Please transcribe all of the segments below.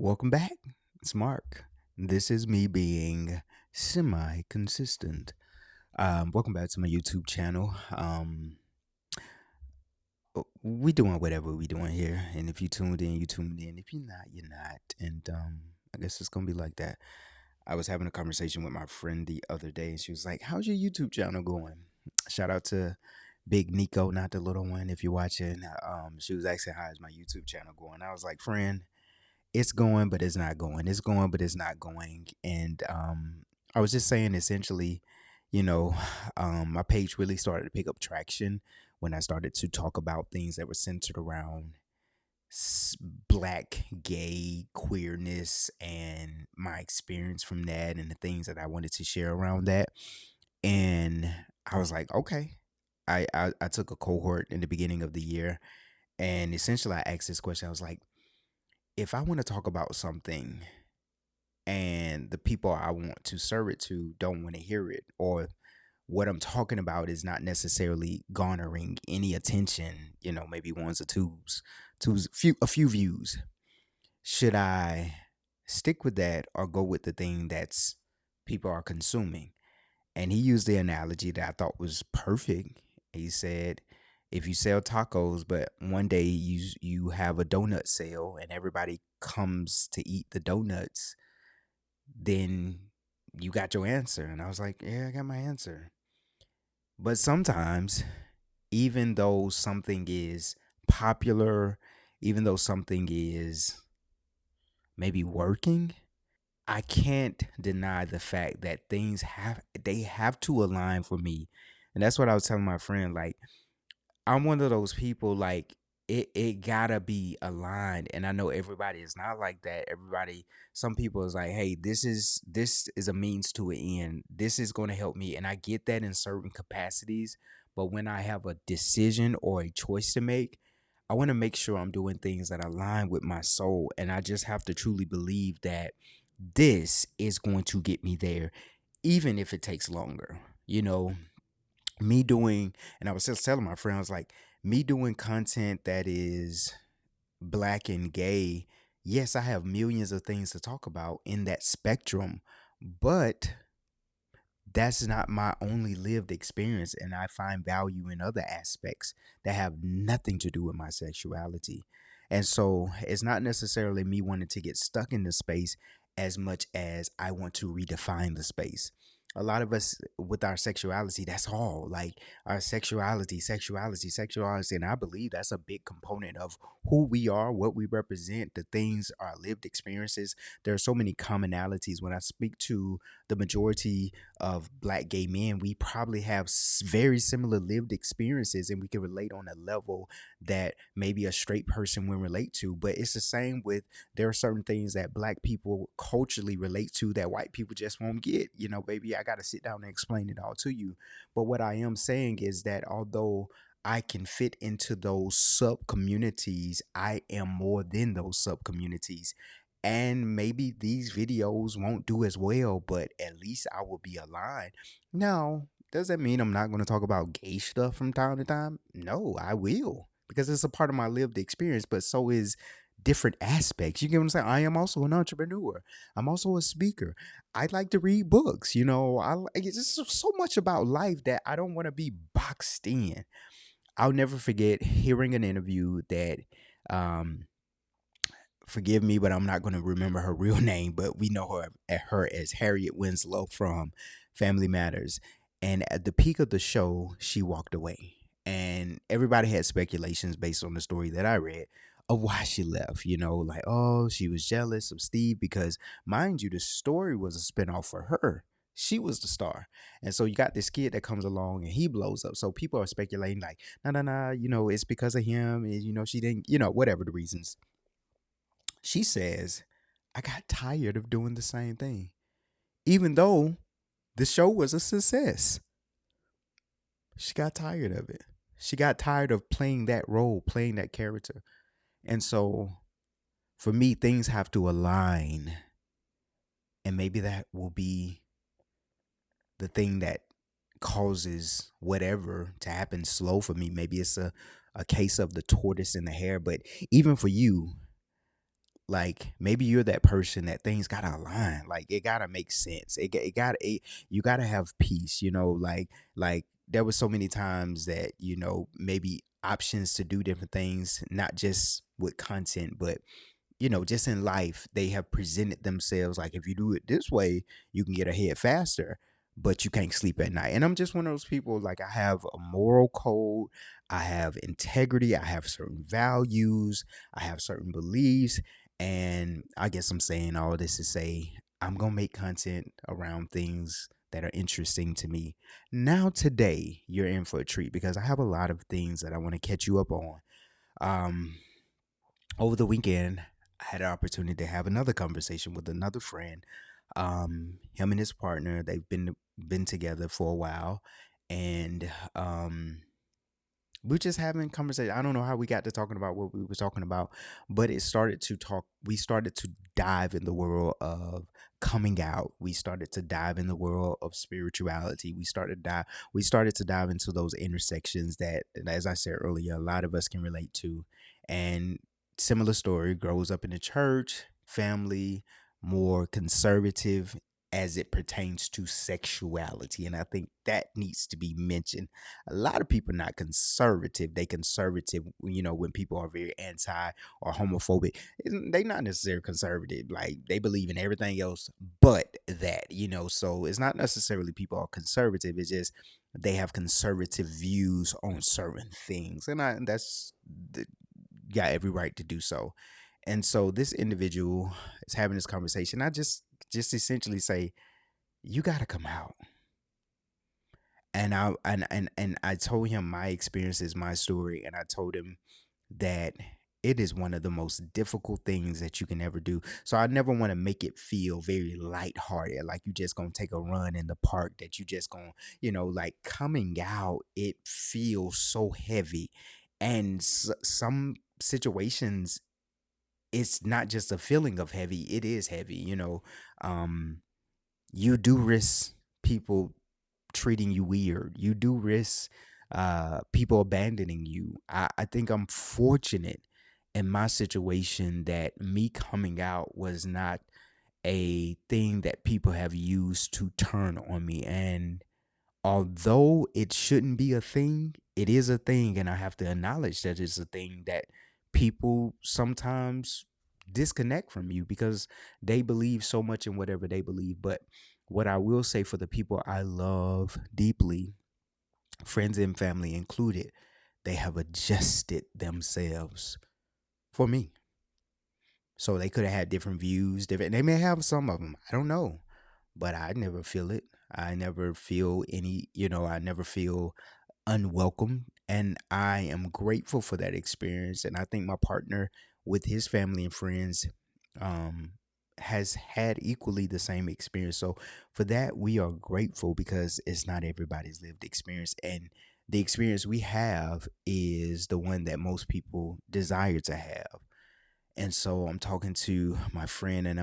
Welcome back. It's Mark. This is me being semi consistent. Welcome back to my YouTube channel. We doing whatever we doing here, and if you tuned in, you tuned in. If you're not, you're not. And I guess it's gonna be like that. I was having a conversation with my friend the other day, and she was like, "How's your YouTube channel going?" Shout out to Big Nico, not the little one. If you're watching, she was asking how is my YouTube channel going. I was like, friend, it's going, but it's not going. It's going, but it's not going. And I was just saying essentially, you know, my page really started to pick up traction when I started to talk about things that were centered around black, gay, queerness, and my experience from that and the things that I wanted to share around that. And I was like, okay. I took a cohort in the beginning of the year, and essentially I asked this question. I was like, if I want to talk about something and the people I want to serve it to don't want to hear it, or what I'm talking about is not necessarily garnering any attention, maybe ones or a few views, should I stick with that or go with the thing that's people are consuming? And he used the analogy that I thought was perfect. He said, if you sell tacos, but one day you have a donut sale and everybody comes to eat the donuts, then you got your answer. And I was like, yeah, I got my answer. But sometimes, even though something is popular, even though something is maybe working, I can't deny the fact that they have to align for me. And that's what I was telling my friend. Like, I'm one of those people, like, it gotta be aligned. And I know everybody is not like that. Some people is like, hey, this is a means to an end. This is gonna help me. And I get that in certain capacities. But when I have a decision or a choice to make, I want to make sure I'm doing things that align with my soul. And I just have to truly believe that this is going to get me there, even if it takes longer. You know, me doing, and I was just telling my friend, I was like, me doing content that is black and gay, yes, I have millions of things to talk about in that spectrum, but that's not my only lived experience. And I find value in other aspects that have nothing to do with my sexuality. And so it's not necessarily me wanting to get stuck in the space as much as I want to redefine the space. A lot of us with our sexuality, that's all, like our sexuality. And I believe that's a big component of who we are, what we represent, the things, our lived experiences. There are so many commonalities. When I speak to the majority of black gay men, we probably have very similar lived experiences, and we can relate on a level that maybe a straight person will relate to. But it's the same with, there are certain things that black people culturally relate to that white people just won't get. Baby, I got to sit down and explain it all to you. But what I am saying is that although I can fit into those sub communities, I am more than those sub communities. And maybe these videos won't do as well, but at least I will be aligned. Now, does that mean I'm not going to talk about gay stuff from time to time? No, I will, because it's a part of my lived experience, but so is different aspects. You get what I'm saying? I am also an entrepreneur. I'm also a speaker. I like to read books. It's just so much about life that I don't want to be boxed in. I'll never forget hearing an interview that, um, forgive me, but I'm not going to remember her real name, but we know her as Harriet Winslow from Family Matters. And at the peak of the show, she walked away. And everybody had speculations based on the story that I read of why she left. Like, oh, she was jealous of Steve because, mind you, the story was a spinoff for her. She was the star. And so you got this kid that comes along and he blows up. So people are speculating, like, no, no, no, it's because of him. And, she didn't, whatever the reasons. She says, I got tired of doing the same thing, even though the show was a success. She got tired of it. She got tired of playing that role, playing that character. And so for me, things have to align. And maybe that will be the thing that causes whatever to happen slow for me. Maybe it's a case of the tortoise and the hare. But even for you, like maybe you're that person that things gotta align, like it gotta make sense. You gotta have peace, like there were so many times that, maybe options to do different things, not just with content, but just in life, they have presented themselves like if you do it this way, you can get ahead faster, but you can't sleep at night. And I'm just one of those people, like I have a moral code, I have integrity, I have certain values, I have certain beliefs. And I guess I'm saying all this to say I'm going to make content around things that are interesting to me. Now, today, you're in for a treat because I have a lot of things that I want to catch you up on. Um, Over the weekend, I had an opportunity to have another conversation with another friend. Him and his partner, they've been together for a while, and we're just having conversation. I don't know how we got to talking about what we were talking about, but it started to talk. We started to dive in the world of coming out. We started to dive in the world of spirituality. We started to dive into those intersections that, as I said earlier, a lot of us can relate to. And similar story, grows up in the church, family, more conservative as it pertains to sexuality. And I think that needs to be mentioned. A lot of people not conservative. They conservative, when people are very anti or homophobic. They not necessarily conservative. Like they believe in everything else but that. So it's not necessarily people are conservative. It's just they have conservative views on certain things. And that's got every right to do so. And so this individual is having this conversation. I just essentially say, you gotta come out. And I told him my experiences, my story, and I told him that it is one of the most difficult things that you can ever do. So I never want to make it feel very lighthearted, like you just gonna take a run in the park, that you just gonna, like coming out, it feels so heavy. And some situations, it's not just a feeling of heavy, it is heavy. Um, you do risk people treating you weird. You do risk people abandoning you. I think I'm fortunate in my situation that me coming out was not a thing that people have used to turn on me. And although it shouldn't be a thing, it is a thing. And I have to acknowledge that it's a thing that people sometimes disconnect from you because they believe so much in whatever they believe. But what I will say, for the people I love deeply, friends and family included, they have adjusted themselves for me. So they could have had different views, different. They may have some of them. I don't know, but I never feel it. I never feel any. I never feel unwelcome, and I am grateful for that experience. And I think my partner, with his family and friends, um, has had equally the same experience. So for that, we are grateful because it's not everybody's lived experience, and the experience we have is the one that most people desire to have. And so I'm talking to my friend, and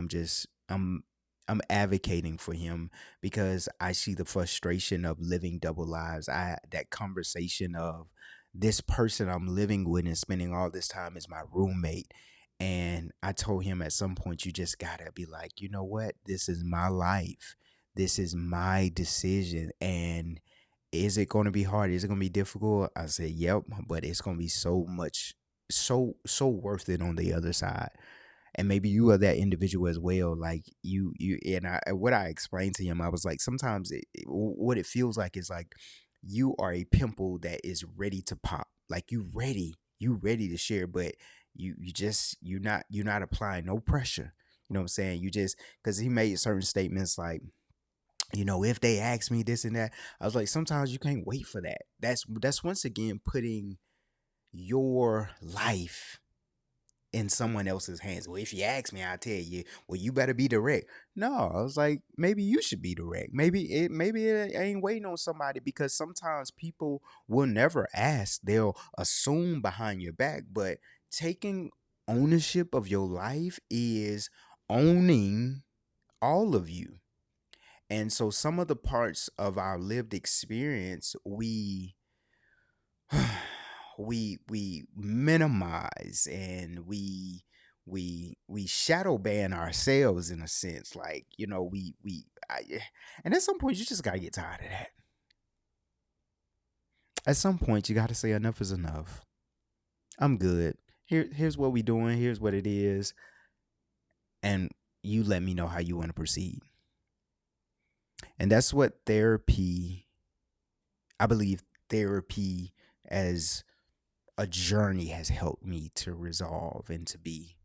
I'm advocating for him because I see the frustration of living double lives. I That conversation of this person I'm living with and spending all this time as my roommate. And I told him at some point, you just gotta be like, you know what? This is my life. This is my decision. And is it going to be hard? Is it going to be difficult? I said, yep, but it's going to be so much, so worth it on the other side. And maybe you are that individual as well. Like and what I explained to him, I was like, sometimes what it feels like is like you are a pimple that is ready to pop. Like you ready to share, but you're not applying no pressure. You know what I'm saying? You just, because he made certain statements like, if they ask me this and that, I was like, sometimes you can't wait for that. That's once again putting your life in someone else's hands. Well, if you ask me, I'll tell you, well, you better be direct. No, I was like, maybe you should be direct. Maybe it ain't waiting on somebody, because sometimes people will never ask. They'll assume behind your back. But taking ownership of your life is owning all of you. And so some of the parts of our lived experience, we minimize, and we shadow ban ourselves in a sense. Like, and at some point you just gotta get tired of that. At some point you gotta say enough is enough. I'm good. Here's what we doing. Here's what it is, and you let me know how you want to proceed. And that's what therapy. I believe therapy as a journey has helped me to resolve and to be.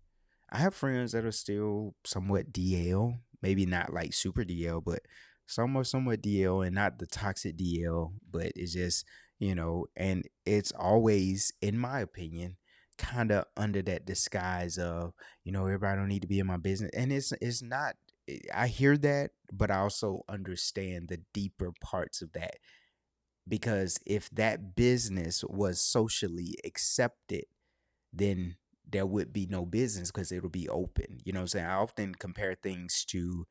I have friends that are still somewhat DL, maybe not like super DL, but some are somewhat DL and not the toxic DL, but it's just, and it's always, in my opinion, kind of under that disguise of, everybody don't need to be in my business. And it's not, I hear that, but I also understand the deeper parts of that. Because if that business was socially accepted, then there would be no business because it'll be open. You know what I'm saying? I often compare things to,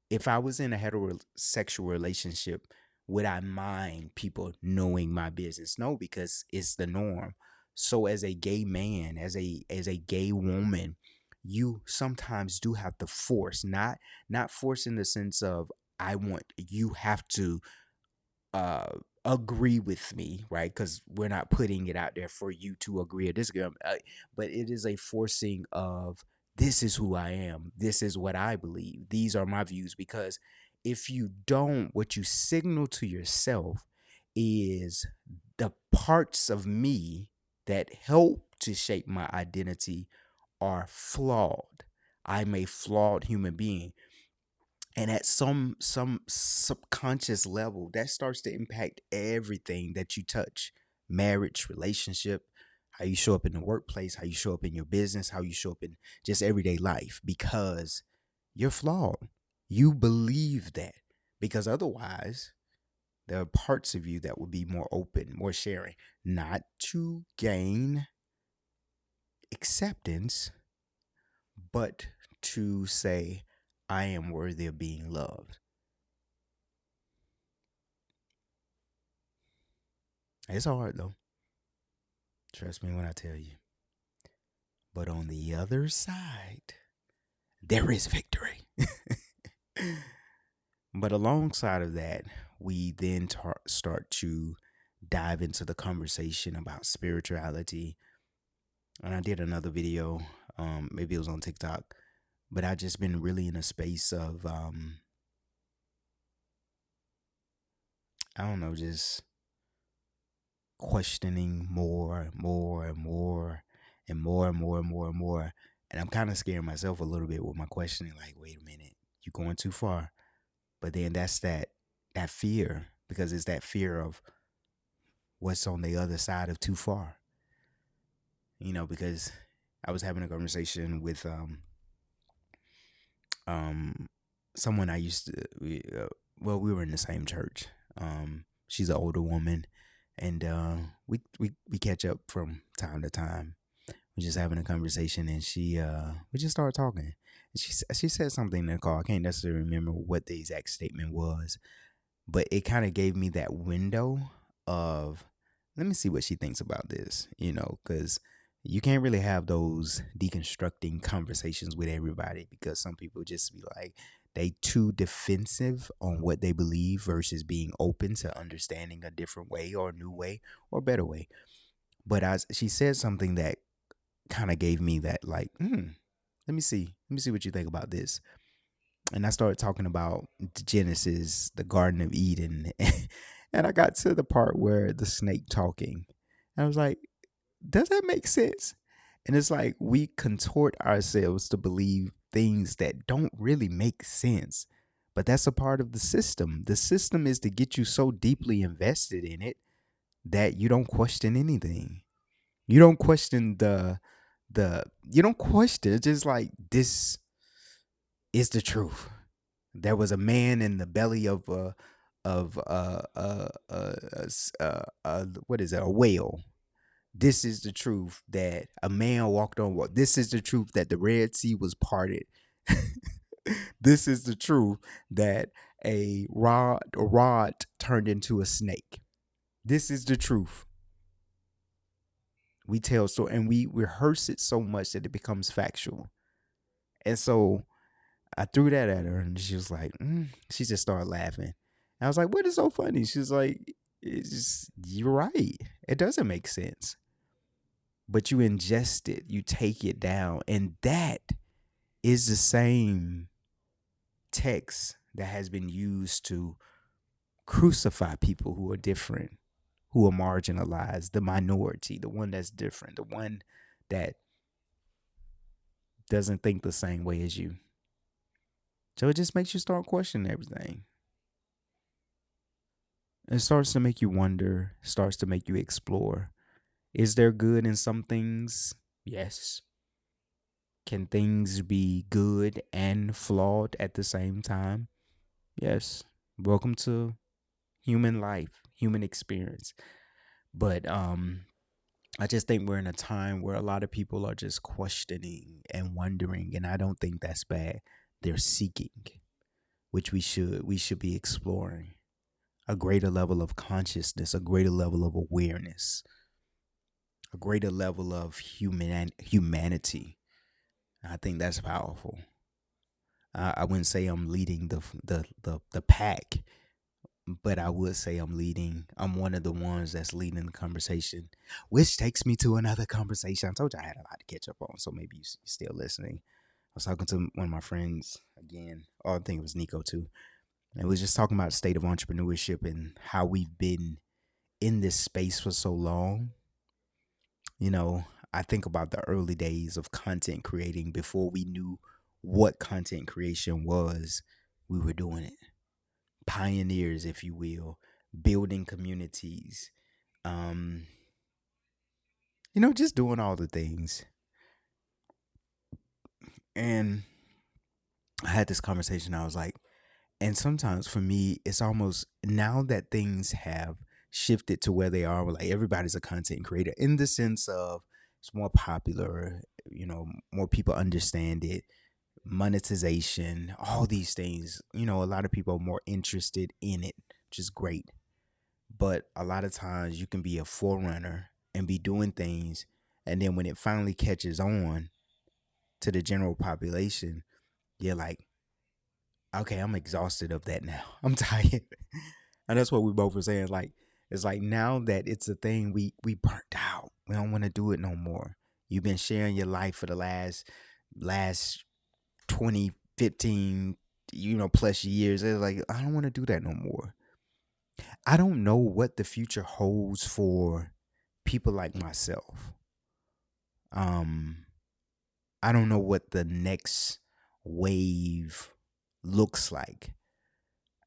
if I was in a heterosexual relationship, would I mind people knowing my business? No, because it's the norm. So as a gay man, as a gay woman, you sometimes do have to force, not force in the sense of you have to uh agree with me, right? Because we're not putting it out there for you to agree or disagree, but it is a forcing of, this is who I am, this is what I believe, these are my views. Because if you don't, what you signal to yourself is, the parts of me that help to shape my identity are flawed. I'm a flawed human being, and at some subconscious level that starts to impact everything that you touch: marriage, relationship, how you show up in the workplace, how you show up in your business, how you show up in just everyday life, because you're flawed. You believe that, because otherwise there are parts of you that will be more open, more sharing, not to gain acceptance, but to say, I am worthy of being loved. It's hard though. Trust me when I tell you. But on the other side, there is victory. But alongside of that, we then start to dive into the conversation about spirituality. And I did another video, maybe it was on TikTok, but I just been really in a space of, I don't know, just questioning more and more and more and more and more and more and more. And I'm kind of scaring myself a little bit with my questioning, like, wait a minute, you're going too far. But then that's that fear, because it's that fear of what's on the other side of too far. Because I was having a conversation with um someone I used to we were in the same church. She's an older woman, and we catch up from time to time. We're just having a conversation, and we just started talking. And she said something in the call. I can't necessarily remember what the exact statement was, but it kind of gave me that window of, let me see what she thinks about this, because you can't really have those deconstructing conversations with everybody, because some people just be like, they too defensive on what they believe versus being open to understanding a different way or a new way or a better way. But she said something that kind of gave me that, like, let me see what you think about this. And I started talking about Genesis, the Garden of Eden, and I got to the part where the snake talking. And I was like, does that make sense? And it's like we contort ourselves to believe things that don't really make sense. But that's a part of the system. The system is to get you so deeply invested in it that you don't question anything. You don't question you don't question. It's just like, this is the truth. There was a man in the belly of what is it, a whale. This is the truth that a man walked on water. This is the truth that the Red Sea was parted. This is the truth that a rod turned into a snake. This is the truth. We tell story and we rehearse it so much that it becomes factual. And so I threw that at her, and she was like, she just started laughing. And I was like, "What is so funny?" She's like, "It's just, you're right. It doesn't make sense, but you ingest it, you take it down, and that is the same text that has been used to crucify people who are different, who are marginalized, the minority, the one that's different, the one that doesn't think the same way as you." So it just makes you start questioning everything. It starts to make you wonder, starts to make you explore. Is there good in some things? Yes. Can things be good and flawed at the same time? Yes. Welcome to human life, human experience. But I just think we're in a time where a lot of people are just questioning and wondering, and I don't think that's bad. They're seeking, which we should. We should be exploring a greater level of consciousness, a greater level of awareness, a greater level of humanity. I think that's powerful. I wouldn't say I'm leading the pack, but I would say I'm leading. I'm one of the ones that's leading the conversation, which takes me to another conversation. I told you I had a lot to catch up on, so maybe you're still listening. I was talking to one of my friends again. Oh, I think it was Nico too. And we was just talking about the state of entrepreneurship and how we've been in this space for so long. You know, I think about the early days of content creating before we knew what content creation was. We were doing it. Pioneers, if you will, building communities, um, just doing all the things. And I had this conversation. I was like, and sometimes for me, it's almost now that things have shifted to where they are, where like everybody's a content creator in the sense of it's more popular, more people understand it, monetization, all these things. A lot of people are more interested in it, which is great. But a lot of times you can be a forerunner and be doing things. And then when it finally catches on to the general population, you're like, okay, I'm exhausted of that now. I'm tired. And that's what we both were saying. Like, it's like now that it's a thing, we burnt out. We don't want to do it no more. You've been sharing your life for the last 20, 15, plus years. It's like, I don't want to do that no more. I don't know what the future holds for people like myself. Um, I don't know what the next wave looks like.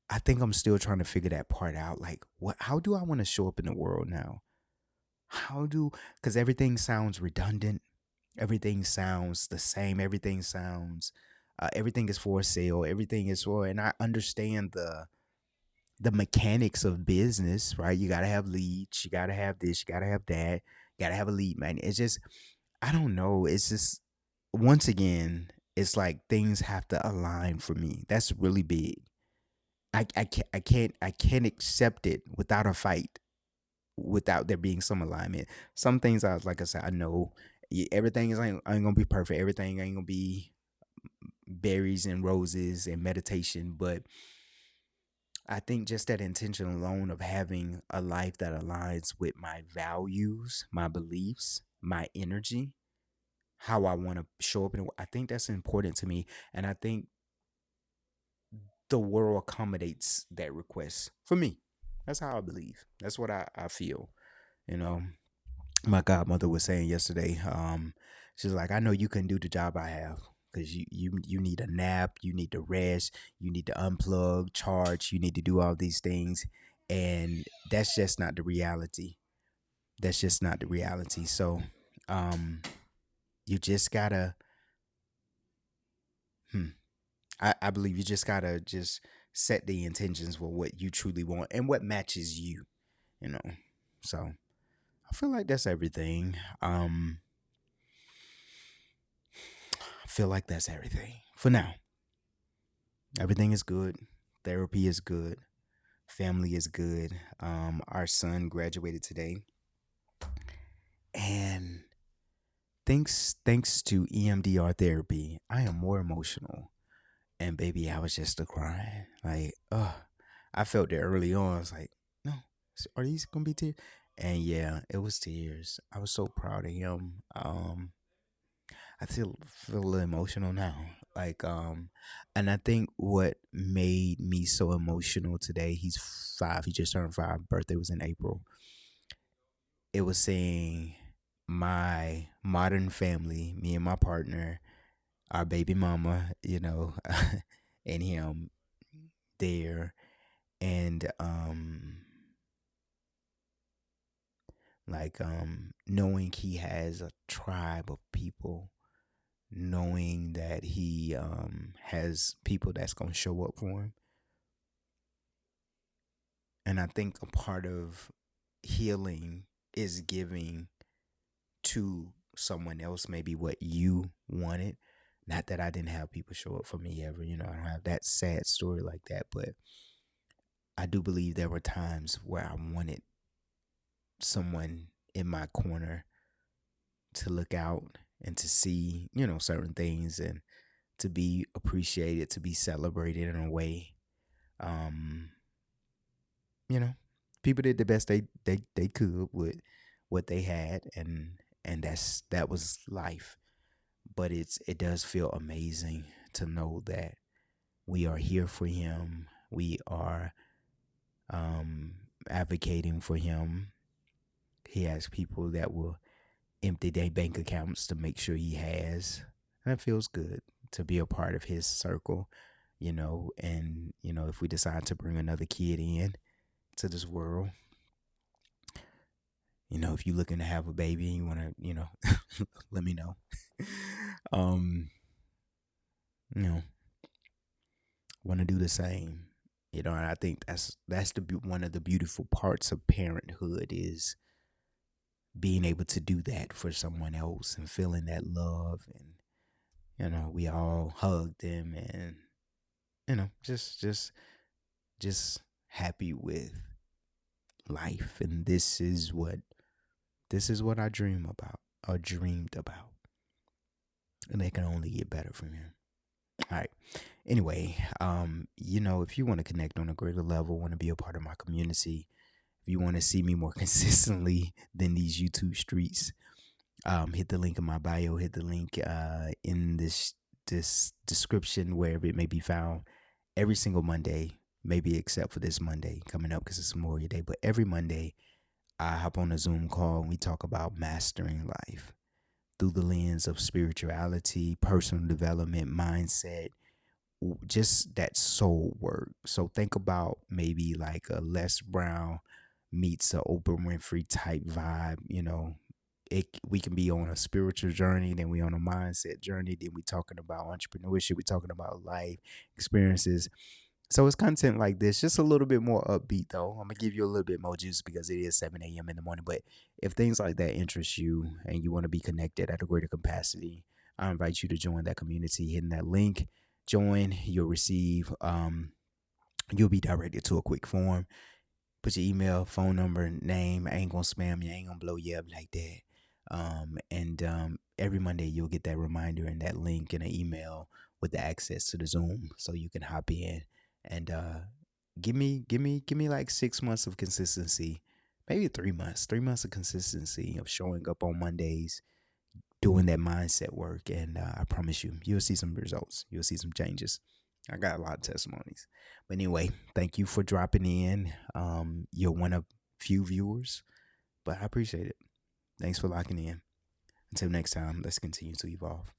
I think I'm still trying to figure that part out. Like, how do I want to show up in the world now? Because everything sounds redundant. Everything sounds the same. Everything is for sale. Everything is for, and I understand the mechanics of business, right? You got to have leads. You got to have this. You got to have that. You got to have a lead, man. It's just, I don't know. It's just, once again, it's like things have to align for me. That's really big. I can't accept it without a fight, without there being some alignment. Some things like I said, I know everything ain't gonna be perfect. Everything ain't gonna be berries and roses and meditation, but I think just that intention alone of having a life that aligns with my values, my beliefs, my energy, how I want to show up, I think that's important to me, and I think the world accommodates that request for me. That's how I believe. That's what I feel. You know, my godmother was saying yesterday, she's like, I know you couldn't do the job I have because you need a nap, you need to rest, you need to unplug, charge, you need to do all these things. And that's just not the reality. That's just not the reality. So um, you just gotta, hmm, I believe you just gotta just set the intentions for what you truly want and what matches you, you know. So I feel like that's everything. I feel like that's everything for now. Everything is good. Therapy is good. Family is good. Our son graduated today, And thanks to EMDR therapy, I am more emotional. And baby, I was just a crying. Like, I felt it early on. I was like, no, are these gonna be tears? And yeah, it was tears. I was so proud of him. I feel a little emotional now. Like, and I think what made me so emotional today, he's 5, he just turned 5, birthday was in April. It was saying my modern family, me and my partner, our baby mama, and him there. And knowing he has a tribe of people, knowing that he has people that's gonna show up for him. And I think a part of healing is giving to someone else maybe what you wanted. Not that I didn't have people show up for me ever, I don't have that sad story like that, but I do believe there were times where I wanted someone in my corner to look out and to see, certain things, and to be appreciated, to be celebrated in a way. Um, you know, People did the best they could with what they had, and that was life. But it does feel amazing to know that we are here for him. We are um advocating for him. He has people that will empty their bank accounts to make sure he has. That feels good to be a part of his circle, and if we decide to bring another kid in to this world, if you're looking to have a baby and you want to, let me know. um, you know, want to do the same. And I think that's one of the beautiful parts of parenthood is being able to do that for someone else and feeling that love. And we all hugged them, and just happy with life. And this is what I dream about or dreamed about, and they can only get better from here. All right. Anyway, if you want to connect on a greater level, want to be a part of my community, if you want to see me more consistently than these YouTube streets, hit the link in my bio, hit the link in this description, wherever it may be found. Every single Monday, maybe except for this Monday coming up because it's Memorial Day, but every Monday I hop on a Zoom call and we talk about mastering life through the lens of spirituality, personal development, mindset, just that soul work. So think about maybe like a Les Brown meets a Oprah Winfrey type vibe. We can be on a spiritual journey, then we on a mindset journey, then we talking about entrepreneurship, we talking about life experiences. So it's content like this, just a little bit more upbeat though. I'm gonna give you a little bit more juice because it is 7 a.m. in the morning. But if things like that interest you and you want to be connected at a greater capacity, I invite you to join that community. Hitting that link, join. You'll be directed to a quick form. Put your email, phone number, name. I ain't gonna spam you. I ain't gonna blow you up like that. And every Monday you'll get that reminder and that link in an email with the access to the Zoom, so you can hop in and give me like 6 months of consistency, maybe 3 months, 3 months of consistency of showing up on Mondays, doing that mindset work, and I promise you'll see some results. You'll see some changes. I got a lot of testimonies. But anyway, thank you for dropping in. You're one of few viewers, but I appreciate it. Thanks for locking in. Until next time, let's continue to evolve.